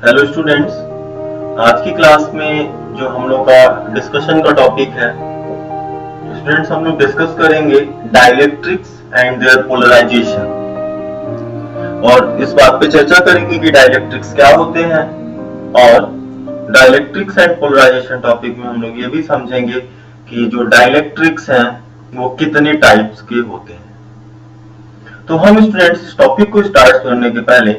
Hello students, आज की class में जो हम लोग का डिस्कशन का टॉपिक है स्टूडेंट्स, हम लोग डिस्कस करेंगे डाइलेक्ट्रिक्स एंड देयर पोलराइजेशन और इस बात पे चर्चा करेंगे कि डाइलेक्ट्रिक्स क्या होते हैं और डाइलेक्ट्रिक्स एंड पोलराइजेशन टॉपिक में हम लोग ये भी समझेंगे कि जो डाइलेक्ट्रिक्स हैं वो कितने टाइप्स के होते हैं। तो हम स्टूडेंट्स इस टॉपिक को स्टार्ट करने के पहले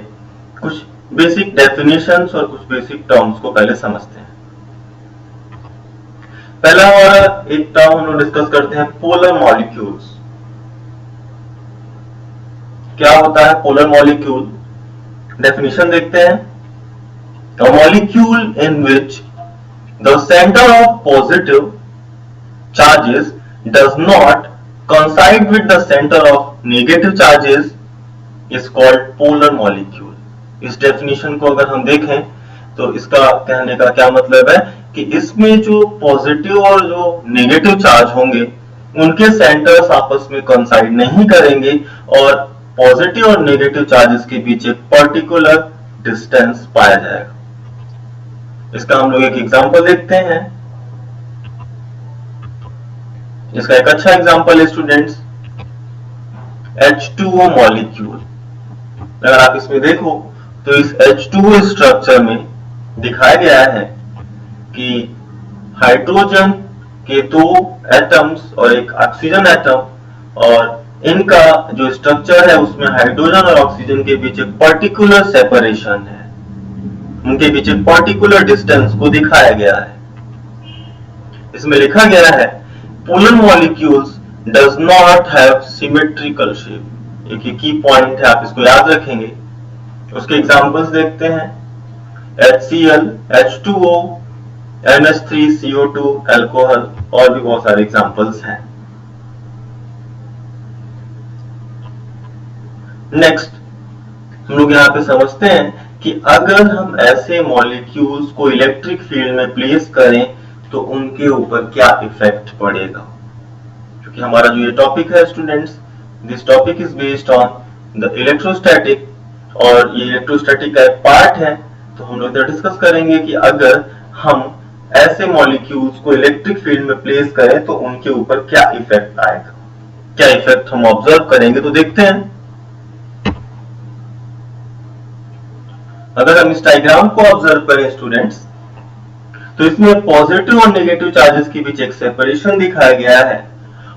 कुछ बेसिक डेफिनेशंस और कुछ बेसिक टर्म्स को पहले समझते हैं। पहला हमारा एक टर्म हम लोग डिस्कस करते हैं, पोलर मॉलिक्यूल्स। क्या होता है पोलर मॉलिक्यूल? डेफिनेशन देखते हैं। A molecule in which the center of positive charges does not coincide with the center of negative charges is called polar molecule। इस डेफिनेशन को अगर हम देखें तो इसका कहने का क्या मतलब है कि इसमें जो पॉजिटिव और जो नेगेटिव चार्ज होंगे उनके सेंटर्स आपस में कोइंसाइड नहीं करेंगे और पॉजिटिव और नेगेटिव चार्जेस के बीच एक पर्टिकुलर डिस्टेंस पाया जाएगा। इसका हम लोग एक एग्जांपल देखते हैं। इसका एक अच्छा एग्जांपल है स्टूडेंट्स, H2O मॉलिक्यूल। अगर आप इसमें देखो तो इस H2O स्ट्रक्चर में दिखाया गया है कि हाइड्रोजन के दो एटम्स और एक ऑक्सीजन एटम, और इनका जो स्ट्रक्चर है उसमें हाइड्रोजन और ऑक्सीजन के बीच एक पर्टिकुलर सेपरेशन है, उनके बीच एक पर्टिकुलर डिस्टेंस को दिखाया गया है। इसमें लिखा गया है polar molecules does not have symmetrical shape. एक की पॉइंट है, आप इसको याद रखेंगे। उसके एग्जांपल्स देखते हैं, HCl, H2O, NH3, CO2, alcohol, और भी बहुत सारे एग्जांपल्स हैं। नेक्स्ट हम लोग यहाँ पे समझते हैं कि अगर हम ऐसे मॉलिक्यूल्स को इलेक्ट्रिक फील्ड में प्लेस करें तो उनके ऊपर क्या इफेक्ट पड़ेगा। क्योंकि हमारा जो ये टॉपिक है students, this topic is based on the electrostatic, और ये इलेक्ट्रोस्टैटिक का एक पार्ट है। तो हम लोग डिस्कस करेंगे कि अगर हम ऐसे मॉलिक्यूल्स को इलेक्ट्रिक फील्ड में प्लेस करें तो उनके ऊपर क्या इफेक्ट आएगा, क्या इफेक्ट हम ऑब्जर्व करेंगे। तो देखते हैं। अगर हम इस डायग्राम को ऑब्जर्व करें स्टूडेंट्स, तो इसमें पॉजिटिव और नेगेटिव चार्जेस के बीच एक सेपरेशन दिखाया गया है,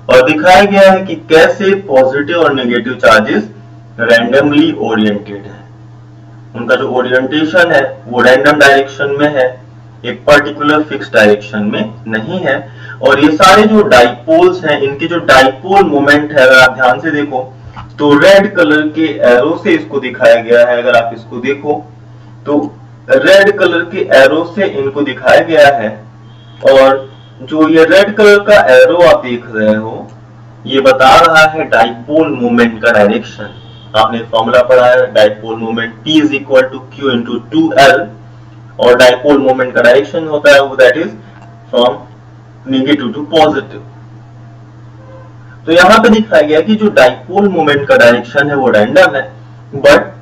और दिखाया गया है कि कैसे पॉजिटिव और नेगेटिव चार्जेस रैंडमली ओरिएंटेड है। उनका जो ओरिएंटेशन है वो रैंडम डायरेक्शन में है, एक पर्टिकुलर फिक्स डायरेक्शन में नहीं है। और ये सारे जो डाइपोल्स हैं, इनके जो डाइपोल मोमेंट है, अगर आप ध्यान से देखो तो रेड कलर के एरो से इसको दिखाया गया है। अगर आप इसको देखो तो रेड कलर के एरो से इनको दिखाया गया है, और जो ये रेड कलर का एरो आप देख रहे हो ये बता रहा है डाइपोल मोमेंट का डायरेक्शन। आपने फॉर्मूला पढ़ा है, dipole moment P is equal to Q into 2L, और डाइपोल मोमेंट का डायरेक्शन होता है वो that is from negative to positive. तो यहाँ पे दिखाया गया कि जो डाइपोल मोमेंट का डायरेक्शन है वो रैंडम है, but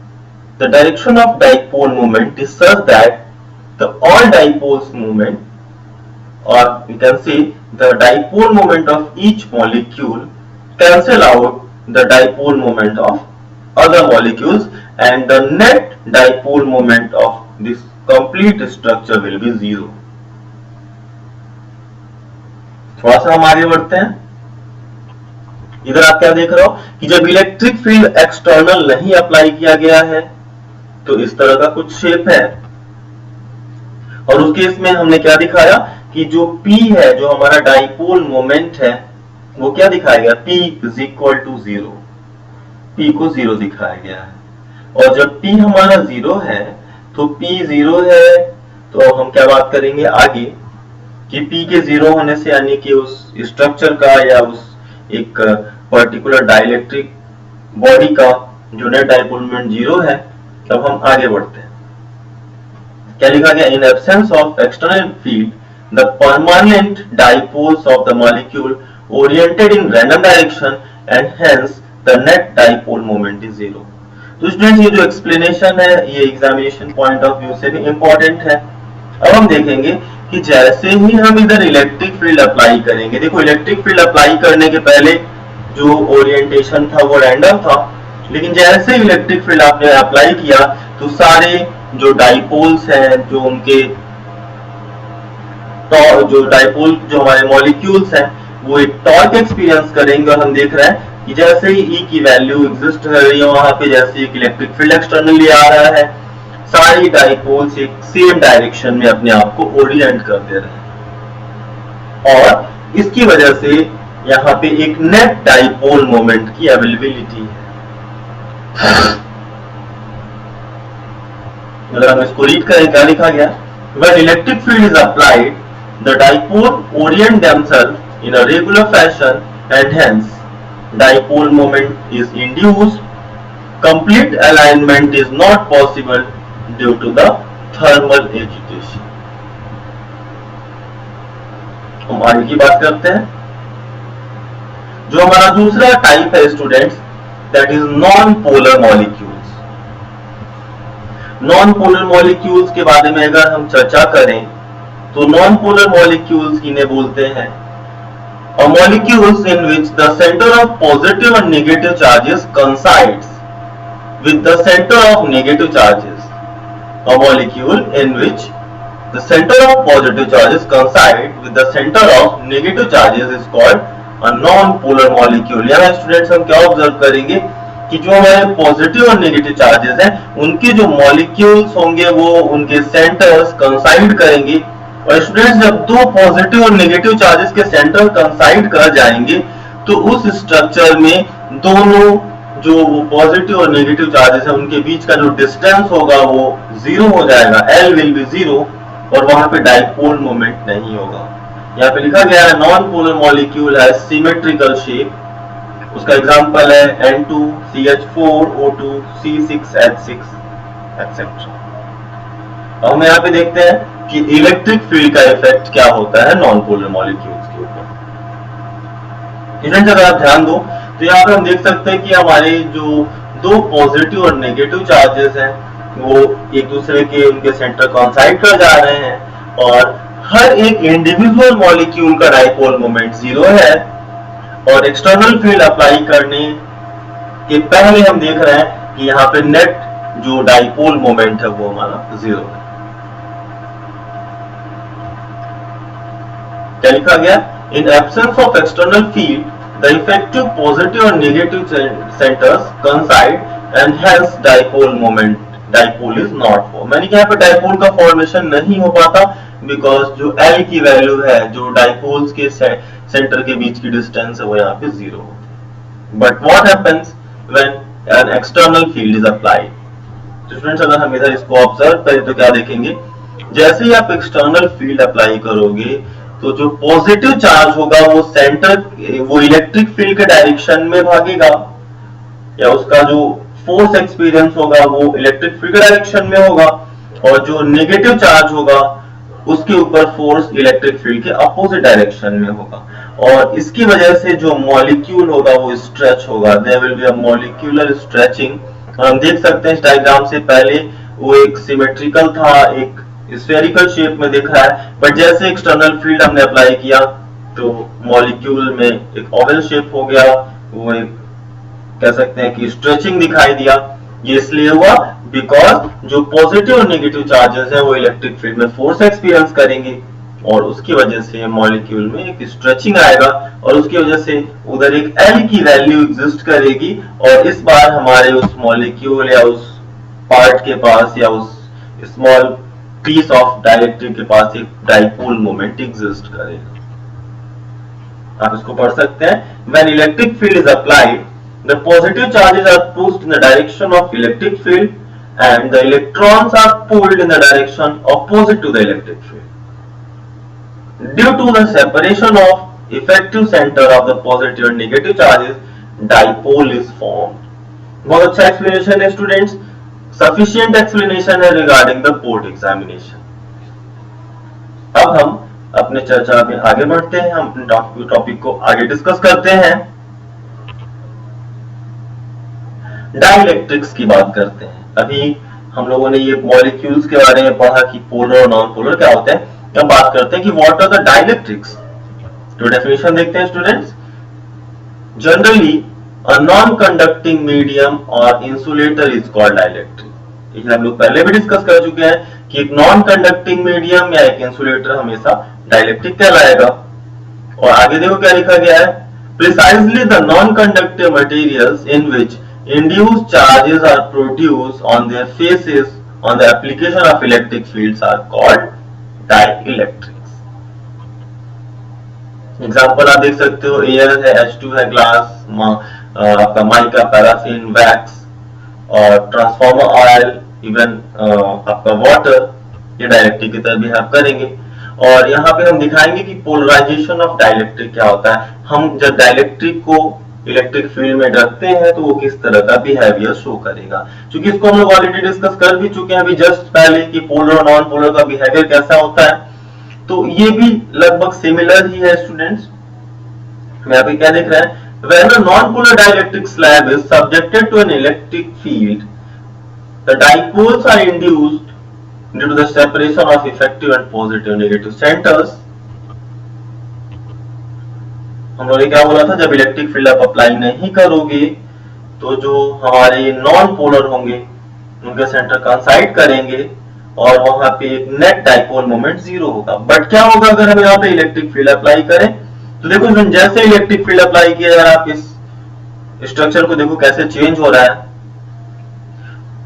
the direction of dipole moment is such that the all dipoles moment, और we can say the dipole moment of each molecule cancel out the dipole moment of other molecules, and the net dipole moment of this complete structure will be 0। थोड़ा सा हम आगे बढ़ते हैं। इधर आप क्या देख रहे हो कि जब इलेक्ट्रिक फील्ड एक्सटर्नल नहीं अप्लाई किया गया है तो इस तरह का कुछ शेप है, और उस केस में हमने क्या दिखाया कि जो P है, जो हमारा डाइपोल मोमेंट है, वो क्या दिखाया गया, P is equal to 0। P को 0 दिखाया गया है, और जब P हमारा 0 है तो P 0 है तो हम क्या बात करेंगे आगे कि P के 0 होने से यानी कि उस स्ट्रक्चर का या उस एक पर्टिकुलर डाइलेक्ट्रिक बॉडी का जो नेट डाइपोल मोमेंट 0 है। तब हम आगे बढ़ते हैं। क्या लिखा गया, in absence of external field the permanent dipoles of the molecule oriented in random direction and hence the net dipole moment is 0। तो स्टूडेंट्स ये जो एक्सप्लेनेशन है ये एग्जामिनेशन पॉइंट ऑफ व्यू से भी इंपॉर्टेंट है। अब हम देखेंगे कि जैसे ही हम इधर इलेक्ट्रिक फील्ड अप्लाई करेंगे, देखो इलेक्ट्रिक फील्ड अप्लाई करने के पहले जो ओरिएंटेशन था वो रैंडम था, लेकिन जैसे इलेक्ट्रिक फील्ड आपने अप्लाई किया तो सारे जो डाइपोल्स हैं, जो उनके जो डाइपोल जो हमारे मॉलिक्यूल्स हैं वो एक टॉर्क एक्सपीरियंस करेंगे। और हम देख रहे हैं कि जैसे ही E की वैल्यू एग्जिस्ट कर रही है वहां पे, जैसे एक इलेक्ट्रिक फील्ड एक्सटर्नली आ रहा है, सारी डाइपोल्स एक सेम डायरेक्शन में अपने आप को ओरिएंट कर दे रहे हैं और इसकी वजह से यहाँ पे एक नेट डाइपोल मोमेंट की अवेलेबिलिटी है। अगर हम इसको रीड करें, क्या लिखा गया? When electric field is applied, the dipole orient themselves in a regular fashion and hence dipole moment is induced. Complete alignment is not possible due to the thermal agitation. हम आगे की बात करते हैं। जो हमारा दूसरा टाइप है students, that is non polar molecules. Non polar molecules के बारे में अगर हम चर्चा करें तो नॉन पोलर मॉलिक्यूल्स इन्हें बोलते हैं और molecules in which the centre of positive and negative charges coincides with the center of negative charges. A molecule in which the center of positive charges coincide with the center of negative charges is called a non-polar molecule. यहाँ students हम क्या observe करेंगे कि जो हमारे positive और negative charges हैं उनके जो मॉलिक्यूल्स होंगे वो उनके सेंटर्स कंसाइड करेंगे। और स्टूडेंट्स जब दो पॉजिटिव और नेगेटिव चार्जेस के सेंटर कंसाइड कर जाएंगे तो उस स्ट्रक्चर में दोनों जो वो पॉजिटिव और नेगेटिव चार्जेस है उनके बीच का जो डिस्टेंस होगा वो जीरो हो जाएगा, L विल बी जीरो और वहां पे डाइपोल मोमेंट नहीं होगा। यहाँ पे लिखा गया है नॉन पोलर मॉलिक्यूल है सिमेट्रिकल शेप, उसका एग्जांपल है N2CH4O2 C6H6 एक्सेट्रा। अब हम यहाँ पे देखते हैं कि इलेक्ट्रिक फील्ड का इफेक्ट क्या होता है नॉन पोलर मॉलिक्यूल्स के ऊपर। अगर आप ध्यान दो तो यहाँ पे हम देख सकते हैं कि हमारे जो दो पॉजिटिव और नेगेटिव चार्जेस हैं वो एक दूसरे के उनके सेंटर कॉन्साइड कर जा रहे हैं और हर एक इंडिविजुअल मॉलिक्यूल का डाइपोल मोमेंट जीरो है और एक्सटर्नल फील्ड अप्लाई करने के पहले हम देख रहे हैं कि यहाँ पे नेट जो डाइपोल मोमेंट है वो हमारा जीरो है। क्या लिखा गया? In absence of external field the effective positive or negative centers coincide and hence dipole is not formed। यानी कि यहाँ पे डाइपोल का फॉर्मेशन नहीं हो पाता बिकॉज जो L की वैल्यू है, जो डाइपोल्स के सेंटर के बीच की डिस्टेंस है वो यहाँ पे जीरो हो। But what happens when an external field is applied? तो स्टूडेंट्स अगर हम इधर इसको ऑब्जर्व करें तो क्या देखेंगे, जैसे ही आप एक्सटर्नल फील्ड अप्लाई करोगे तो जो पॉजिटिव चार्ज होगा वो सेंटर वो इलेक्ट्रिक फील्ड के डायरेक्शन में भागेगा या उसका जो फोर्स एक्सपीरियंस होगा वो इलेक्ट्रिक फील्ड के डायरेक्शन में होगा और जो नेगेटिव चार्ज होगा उसके ऊपर फोर्स इलेक्ट्रिक फील्ड के अपोजिट डायरेक्शन में होगा और इसकी वजह से जो मॉलिक्यूल होगा वो स्ट्रेच होगा। There will be a molecular stretching. हम देख सकते हैं इस डायग्राम से पहले वो एक सिमेट्रिकल था, एक स्फेरिकल शेप में दिख रहा है, बट जैसे एक्सटर्नल फील्ड हमने अप्लाई किया तो मॉलिक्यूल में एक ओवल शेप हो गया, वो एक कह सकते हैं कि स्ट्रेचिंग दिखाई दिया। ये इसलिए हुआ बिकॉज जो पॉजिटिव और नेगेटिव चार्जेस हैं वो इलेक्ट्रिक फील्ड में फोर्स एक्सपीरियंस करेंगे और उसकी वजह से मॉलिक्यूल में एक स्ट्रेचिंग आएगा और उसकी वजह से उधर एक L की वैल्यू एग्जिस्ट करेगी और इस बार हमारे उस मॉलिक्यूल या उस पार्ट के पास या उस स्मॉल पीस ऑफ डाइलेक्ट्रिक के पास एक डाइपोल मोमेंट एग्जिस्ट करेगा। आप इसको पढ़ सकते हैं, when electric field is applied the positive charges are pushed in the direction of electric field and the electrons are pulled in the direction opposite to the electric field. Due to the separation of effective centre of the positive and negative charges dipole is formed. बहुत अच्छा explanation है students, sufficient explanation है regarding the board examination. अब हम अपने चर्चा में आगे बढ़ते हैं, हम अपने टॉपिक को आगे डिस्कस करते हैं। डाइलेक्ट्रिक्स की बात करते हैं। अभी हम लोगों ने ये मॉलिक्यूल्स के बारे में पढ़ा कि पोलर और नॉन पोलर क्या होते हैं। अब बात करते हैं कि व्हाट आर द डाइलेक्ट्रिक्स। तो डेफिनेशन देखते हैं students. Generally a non conducting medium और इंसुलेटर इज कॉल्ड डाइलेक्ट्रिक। ये हम लोग पहले भी डिस्कस कर चुके हैं कि एक नॉन कंडक्टिंग मीडियम या एक इंसुलेटर हमेशा डाइलेक्ट्रिक कहलाएगा। और आगे देखो क्या लिखा गया है, precisely the non-conductive materials in which induced charges are produced on their faces on the application of electric fields are called dielectrics। Example आप देख सकते हो, एयर है, H2 है, ग्लास, आपका माइका, पैराफिन, वैक्स और ट्रांसफॉर्मर ऑयल, इवन आपका water, ये डाइलेक्ट्रिक की तरह बिहेव करेंगे। और यहाँ पे हम दिखाएंगे कि पोलराइजेशन ऑफ डाइलेक्ट्रिक क्या होता है। हम जब डाइलेक्ट्रिक को इलेक्ट्रिक फील्ड में रखते हैं तो वो किस तरह का बिहेवियर शो करेगा। क्योंकि इसको हम लोग ऑलरेडी डिस्कस कर भी चुके हैं अभी जस्ट पहले कि पोलर और नॉन पोलर का बिहेवियर कैसा होता है, तो ये भी लगभग सिमिलर ही है स्टूडेंट्स। यहाँ पे क्या देख रहे हैं, when a non-polar dielectric slab is subjected to an electric field, the dipoles are induced due to the separation of effective and positive and negative centers। हम लोगों ने क्या बोला था, जब इलेक्ट्रिक फील्ड आप अप्लाई नहीं करोगे तो जो हमारे नॉन पोलर होंगे उनके सेंटर कंसाइड करेंगे और वहां पे एक नेट डाइपोल मोमेंट जीरो होगा। बट क्या होगा अगर हम यहाँ पे इलेक्ट्रिक फील्ड अप्लाई करें, तो देखो जैसे इलेक्ट्रिक फील्ड अप्लाई किया जा रहा है, आप इस स्ट्रक्चर को देखो कैसे चेंज हो रहा है।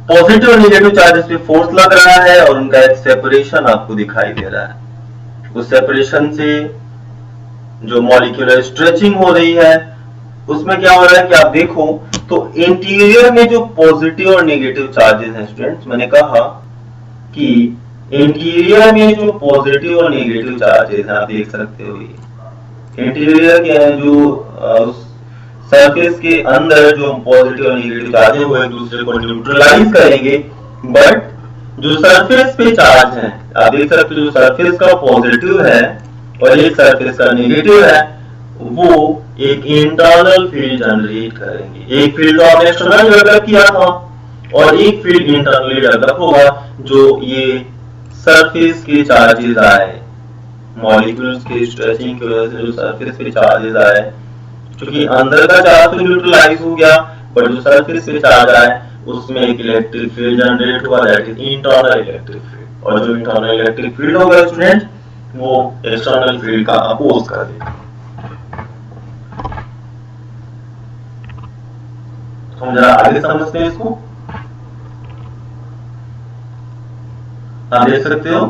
पॉजिटिव और नेगेटिव चार्जेस पे फोर्स लग रहा है और उनका एक सेपरेशन आपको दिखाई दे रहा है। उस सेपरेशन से जो मॉलिक्यूलर स्ट्रेचिंग हो रही है उसमें क्या हो रहा है कि आप देखो तो इंटीरियर में जो पॉजिटिव और नेगेटिव चार्जेस हैं स्टूडेंट्स, मैंने कहा कि इंटीरियर में जो पॉजिटिव और नेगेटिव चार्जेस हैं आप देख सकते हो, ये इंटीरियर के जो सरफेस के अंदर जो पॉजिटिव और नेगेटिव चार्जेस वो एक दूसरे को न्यूट्रलाइज करेंगे। बट जो सरफेस पे चार्ज है आप देख सकते हो, जो सरफेस का पॉजिटिव है और एक सरफेस का नेगेटिव है, वो एक इंटरनल फील्ड जनरेट करेंगे। एक फील्ड आपने एक्सटर्नल डेवलप किया था और एक फील्ड इंटरनली डेवलप होगा जो ये सरफेस के चार्जेस आए, मॉलिक्यूल्स के स्ट्रेचिंग की वजह से जो सरफेस पे चार्जेस आए, क्योंकि अंदर का चार्ज तो न्यूट्रलाइज हो गया बट जो सरफेस पे चार्ज आए उसमें एक इलेक्ट्रिक फील्ड जनरेट हुआ, that is internal electric field. और जो इंटरनल इलेक्ट्रिक फील्ड होगा स्टूडेंट वो एक्सटर्नल फील्ड का अपोज करेगा। हम जरा आगे समझते हैं इसको। आप देख सकते हो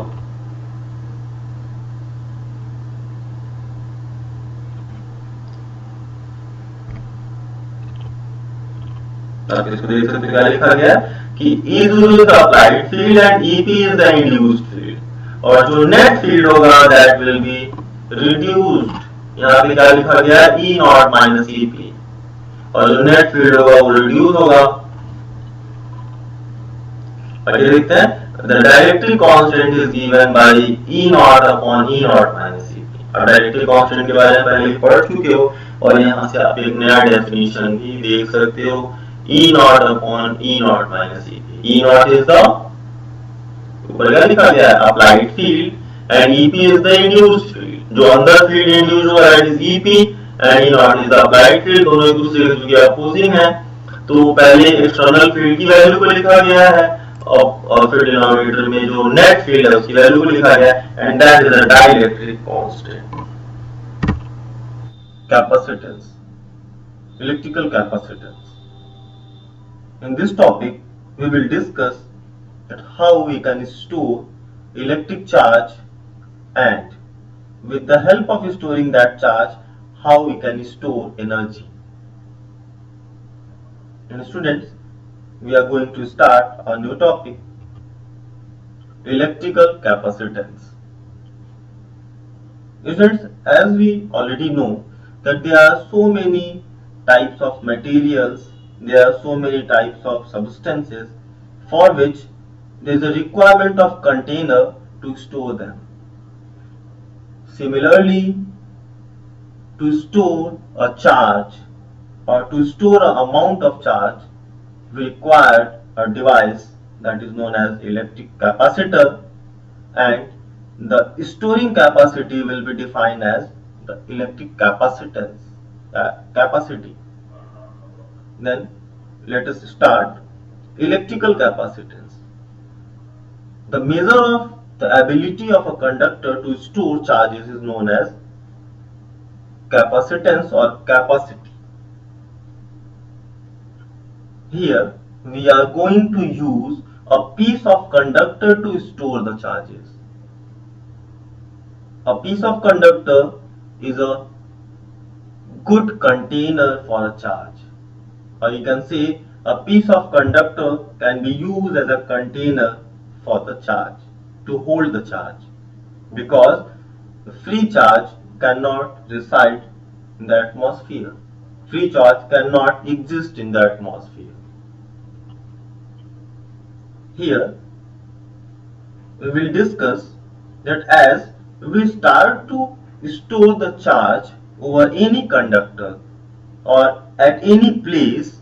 आप इसको देख सकते हो क्या लिखा गया कि E is the applied field and EP is the induced field, और जो नेट फील्ड होगा दैट विल बी रिड्यूस्ड। यहाँ पे क्या लिखा गया है, E नॉट माइनस EP, और जो नेट फील्ड होगा वो रिड्यूस होगा। आगे देखते हैं, the dielectric constant is given by E not upon E not minus EP। अब डाइलेक्ट्रिक कांस्टेंट के बारे में पहले पढ़ चुके हो और यहाँ से आप एक नया डेफिनेशन भी देख सकते हो, E not upon E not minus EP। E not is the, ऊपर क्या लिखा गया है, applied field and EP is the induced field. जो अंदर फील्ड इंड्यूस हुआ that is EP and E not is the applied field. दोनों एक दूसरे के अपोजिंग है, तो पहले एक्सटर्नल फील्ड की वैल्यू को लिखा गया है और फिर डिनोमिनेटर में जो नेट फील्ड है उसकी वैल्यू को लिखा गया है, and that is the dielectric constant. Capacitance, electrical capacitance. In this topic, we will discuss that how we can store electric charge and with the help of storing that charge, how we can store energy. And students, we are going to start a new topic, electrical capacitance. Students, as we already know that there are so many types of materials, there are so many types of substances for which there is a requirement of container to store them. Similarly, to store a charge or to store an amount of charge, we require a device that is known as electric capacitor, and the storing capacity will be defined as the electric capacitance capacity. Then let us start. Electrical capacitance. The measure of the ability of a conductor to store charges is known as capacitance or capacity. Here we are going to use a piece of conductor to store the charges. A piece of conductor is a good container for a charge, or you can say a piece of conductor can be used as a container for the charge, to hold the charge, because the free charge cannot reside in the atmosphere. Free charge cannot exist in the atmosphere. Here we will discuss that as we start to store the charge over any conductor or at any place,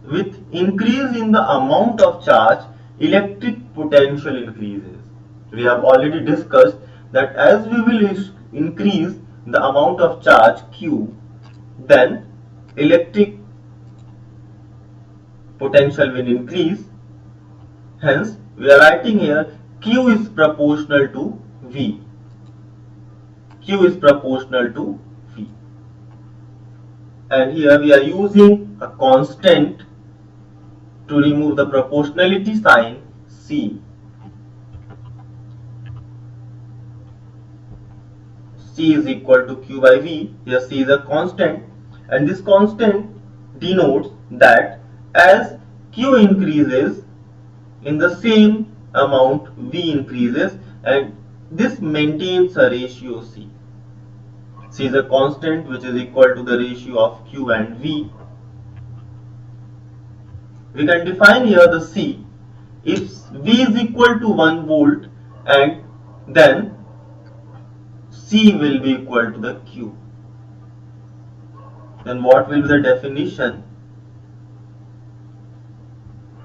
with increase in the amount of charge, electric potential increases. We have already discussed that as we will increase the amount of charge Q, then electric potential will increase. Hence, we are writing here Q is proportional to V. Q is proportional to V. And here we are using a constant to remove the proportionality sign, C. C is equal to Q by V. Here C is a constant, and this constant denotes that as Q increases, in the same amount V increases, and this maintains a ratio C. C is a constant which is equal to the ratio of Q and V. We can define here the C. If V is equal to 1 volt, and then C will be equal to the Q. Then what will be the definition?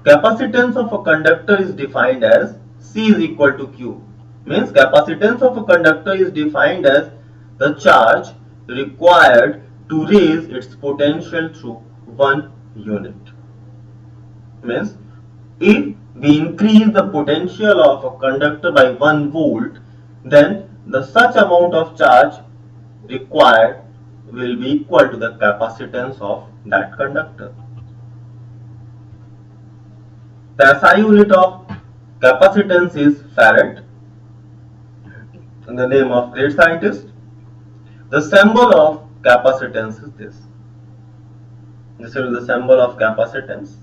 Capacitance of a conductor is defined as C is equal to Q. Means capacitance of a conductor is defined as the charge required to raise its potential through 1 unit. Means if we increase the potential of a conductor by 1 volt, then the such amount of charge required will be equal to the capacitance of that conductor. The SI unit of capacitance is farad, in the name of great scientist. The symbol of capacitance is this. This is the symbol of capacitance.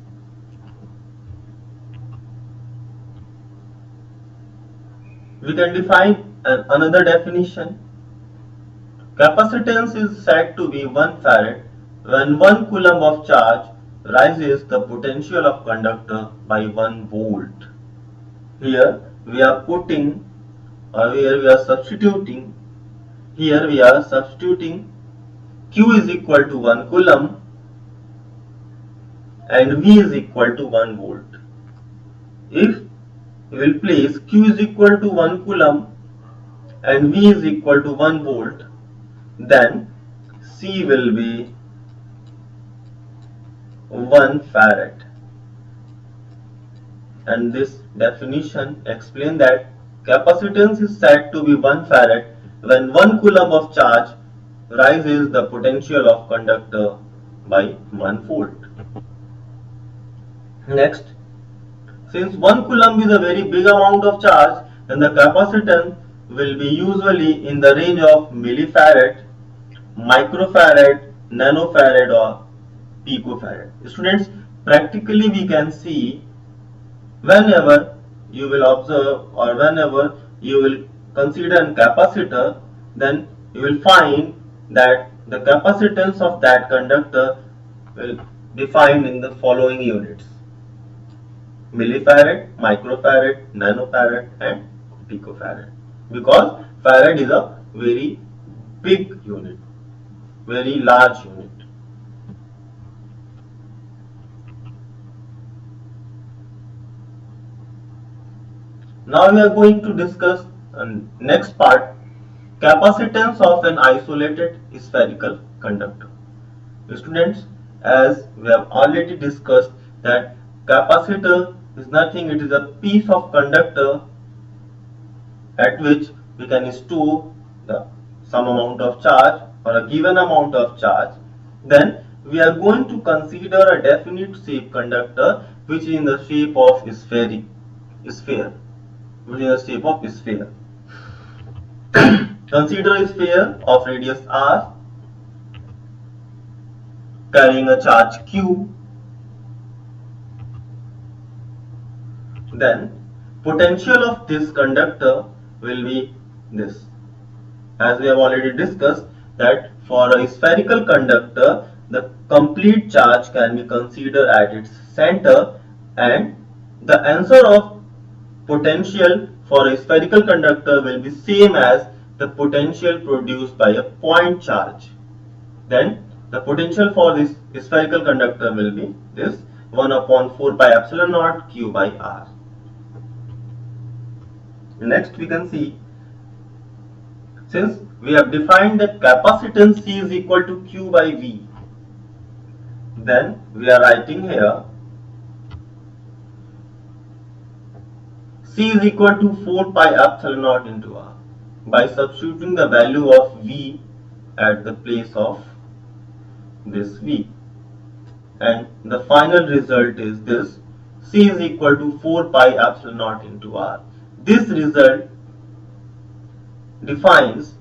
We can define another definition. Capacitance is said to be 1 farad when 1 coulomb of charge rises the potential of conductor by 1 volt. Here we are putting, or here we are substituting, Q is equal to 1 coulomb and V is equal to 1 volt. If we will place Q is equal to 1 coulomb and V is equal to 1 volt, then C will be 1 farad. And this definition explains that capacitance is said to be 1 farad when 1 coulomb of charge rises the potential of conductor by 1 volt. Next, since 1 coulomb is a very big amount of charge, then the capacitance will be usually in the range of millifarad, microfarad, nanofarad or picofarad. Students, practically we can see, whenever you will observe or whenever you will consider a capacitor, then you will find that the capacitance of that conductor will defined in the following units: millifarad, microfarad, nanofarad and picofarad, because farad is a very big unit, very large unit. Now we are going to discuss next part, capacitance of an isolated spherical conductor. Students, as we have already discussed that capacitor is nothing, it is a piece of conductor at which we can store some amount of charge or a given amount of charge. Then we are going to consider a definite shape conductor which is in the shape of sphere, which is the shape of sphere. Consider a sphere of radius r carrying a charge q. Then potential of this conductor will be this. As we have already discussed that for a spherical conductor, the complete charge can be considered at its center, and the answer of potential for a spherical conductor will be same as the potential produced by a point charge. Then the potential for this spherical conductor will be this 1 upon 4 pi epsilon naught q by r. Next we can see, since we have defined that capacitance C is equal to Q by V, then we are writing here C is equal to 4 pi epsilon naught into R by substituting the value of V at the place of this V, and the final result is this C is equal to 4 pi epsilon naught into R. This result defines,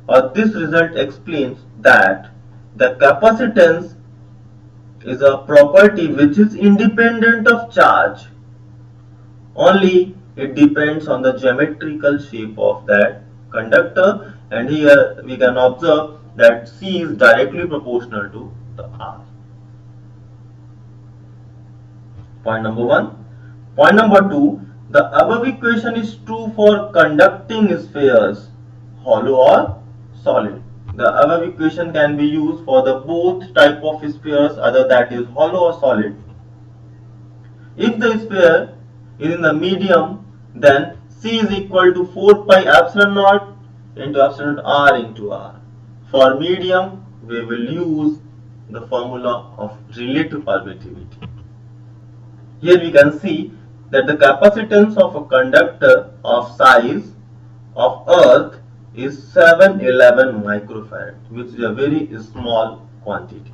or this result explains that the capacitance is a property which is independent of charge, only it depends on the geometrical shape of that conductor, and here we can observe that C is directly proportional to the R. Point number 1. Point number 2, the above equation is true for conducting spheres, hollow or solid. The above equation can be used for the both type of spheres, either that is hollow or solid. If the sphere is in the medium, then C is equal to 4 pi epsilon naught into epsilon naught R into R. For medium, we will use the formula of relative permittivity. Here we can see that the capacitance of a conductor of size of earth is 711 microfarad, which is a very small quantity.